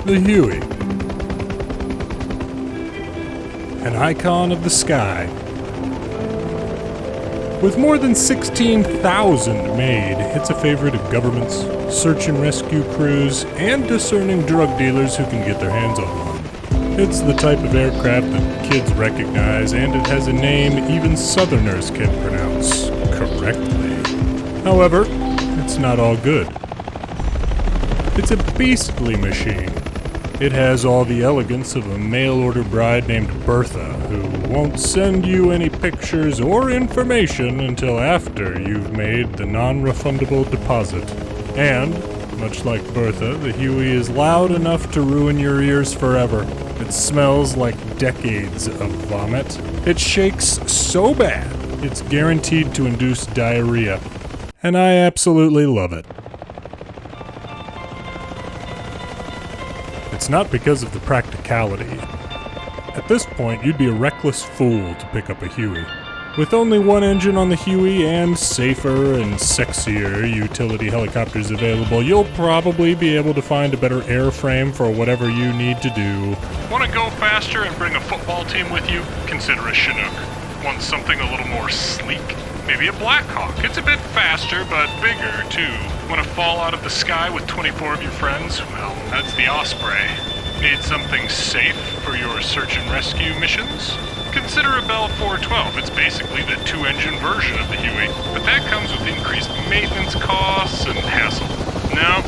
The Huey. An icon of the sky. With more than 16,000 made, it's a favorite of governments, search and rescue crews, and discerning drug dealers who can get their hands on one. It's the type of aircraft that kids recognize, and it has a name even Southerners can pronounce correctly. However, it's not all good. It's a beastly machine. It has all the elegance of a mail-order bride named Bertha, who won't send you any pictures or information until after you've made the non-refundable deposit. And, much like Bertha, the Huey is loud enough to ruin your ears forever. It smells like decades of vomit. It shakes so bad, it's guaranteed to induce diarrhea. And I absolutely love it. It's not because of the practicality. At this point, you'd be a reckless fool to pick up a Huey. With only one engine on the Huey and safer and sexier utility helicopters available, you'll probably be able to find a better airframe for whatever you need to do. Want to go faster and bring a football team with you? Consider a Chinook. Want something a little more sleek? Maybe a Black Hawk. It's a bit faster, but bigger, too. Want to fall out of the sky with 24 of your friends? Well, that's the Osprey. Need something safe for your search and rescue missions? Consider a Bell 412. It's basically the two-engine version of the Huey, but that comes with increased maintenance costs and hassle. No,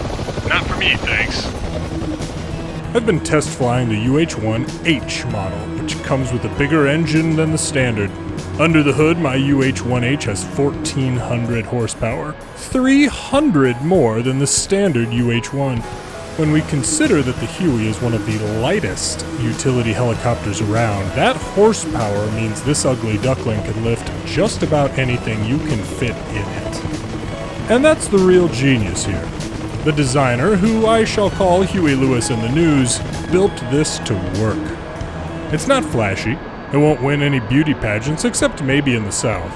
not for me, thanks. I've been test flying the UH-1H model, which comes with a bigger engine than the standard. Under the hood, my UH-1H has 1,400 horsepower, 300 more than the standard UH-1. When we consider that the Huey is one of the lightest utility helicopters around, that horsepower means this ugly duckling can lift just about anything you can fit in it. And that's the real genius here. The designer, who I shall call Huey Lewis in the News, built this to work. It's not flashy. It won't win any beauty pageants, except maybe in the South.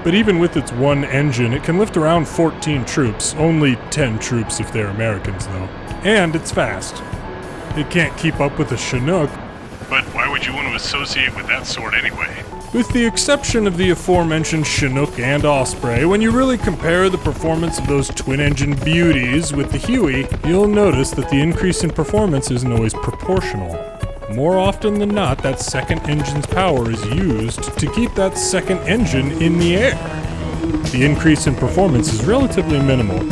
But even with its one engine, it can lift around 14 troops, only 10 troops if they're Americans, though. And it's fast. It can't keep up with a Chinook. But why would you want to associate with that sort anyway? With the exception of the aforementioned Chinook and Osprey, when you really compare the performance of those twin-engine beauties with the Huey, you'll notice that the increase in performance isn't always proportional. More often than not, that second engine's power is used to keep that second engine in the air. The increase in performance is relatively minimal.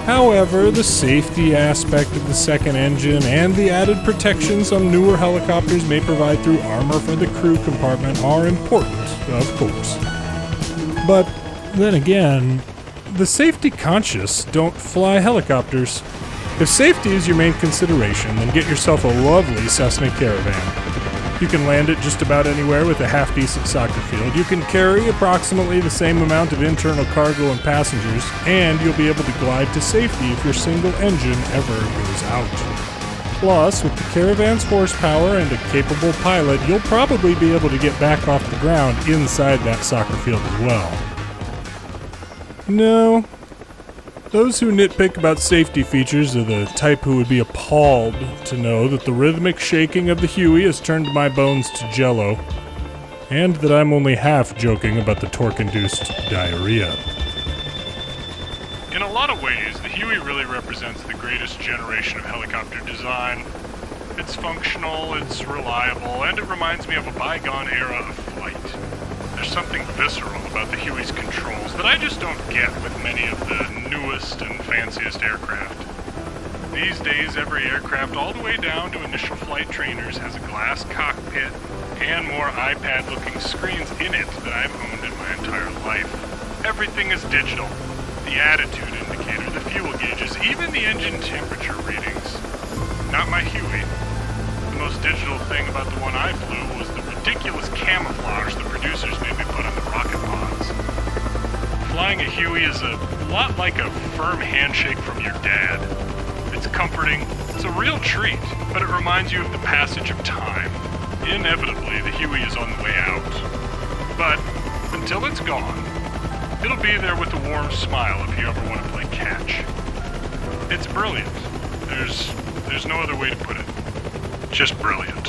However, the safety aspect of the second engine and the added protection some newer helicopters may provide through armor for the crew compartment are important, of course. But then again, the safety conscious don't fly helicopters. If safety is your main consideration, then get yourself a lovely Cessna Caravan. You can land it just about anywhere with a half-decent soccer field. You can carry approximately the same amount of internal cargo and passengers, and you'll be able to glide to safety if your single engine ever goes out. Plus, with the Caravan's horsepower and a capable pilot, you'll probably be able to get back off the ground inside that soccer field as well. No. Those who nitpick about safety features are the type who would be appalled to know that the rhythmic shaking of the Huey has turned my bones to jello, and that I'm only half joking about the torque-induced diarrhea. In a lot of ways, the Huey really represents the greatest generation of helicopter design. It's functional, it's reliable, and it reminds me of a bygone era of flight. There's something visceral about the Huey's controls that I just don't get with many of the newest and fanciest aircraft. These days, every aircraft all the way down to initial flight trainers has a glass cockpit and more iPad-looking screens in it than I've owned in my entire life. Everything is digital. The attitude indicator, the fuel gauges, even the engine temperature readings. Not my Huey. The most digital thing about the one I flew was the ridiculous camouflage the producers made me put on the rocket pods. Flying a Huey is a lot like a firm handshake from your dad. It's comforting, it's a real treat, but it reminds you of the passage of time. Inevitably, the Huey is on the way out. But until it's gone, it'll be there with a warm smile if you ever want to play catch. It's brilliant. There's There's no other way to put it. Just brilliant.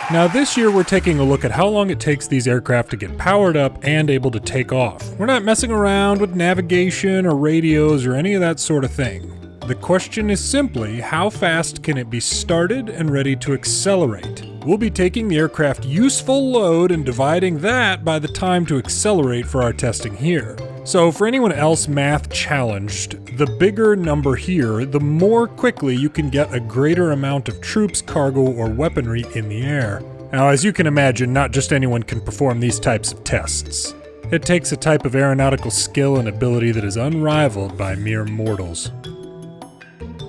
Now this year we're taking a look at how long it takes these aircraft to get powered up and able to take off. We're not messing around with navigation or radios or any of that sort of thing. The question is simply, how fast can it be started and ready to accelerate? We'll be taking the aircraft useful load and dividing that by the time to accelerate for our testing here. So for anyone else math challenged, the bigger number here, the more quickly you can get a greater amount of troops, cargo, or weaponry in the air. Now, as you can imagine, not just anyone can perform these types of tests. It takes a type of aeronautical skill and ability that is unrivaled by mere mortals.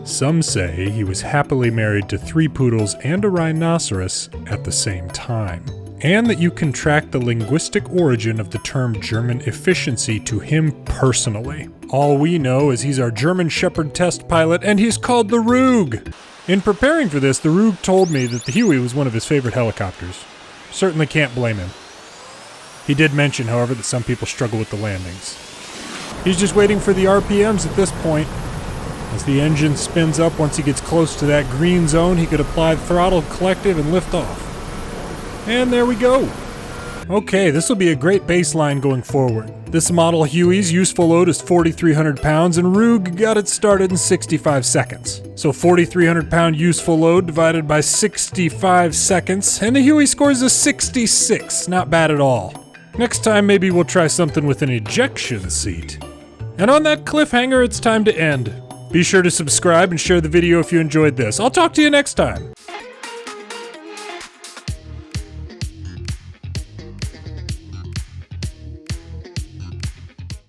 Some say he was happily married to 3 poodles and a rhinoceros at the same time, and that you can track the linguistic origin of the term German efficiency to him personally. All we know is he's our German Shepherd test pilot, and he's called the Roog. In preparing for this, the Roog told me that the Huey was one of his favorite helicopters. Certainly can't blame him. He did mention, however, that some people struggle with the landings. He's just waiting for the RPMs at this point. As the engine spins up, once he gets close to that green zone, he could apply the throttle collective and lift off. And there we go. Okay, this will be a great baseline going forward. This model Huey's useful load is 4,300 pounds, and Roog got it started in 65 seconds. So 4,300 pound useful load divided by 65 seconds, and the Huey scores a 66. Not bad at all. Next time, maybe we'll try something with an ejection seat. And on that cliffhanger, it's time to end. Be sure to subscribe and share the video if you enjoyed this. I'll talk to you next time.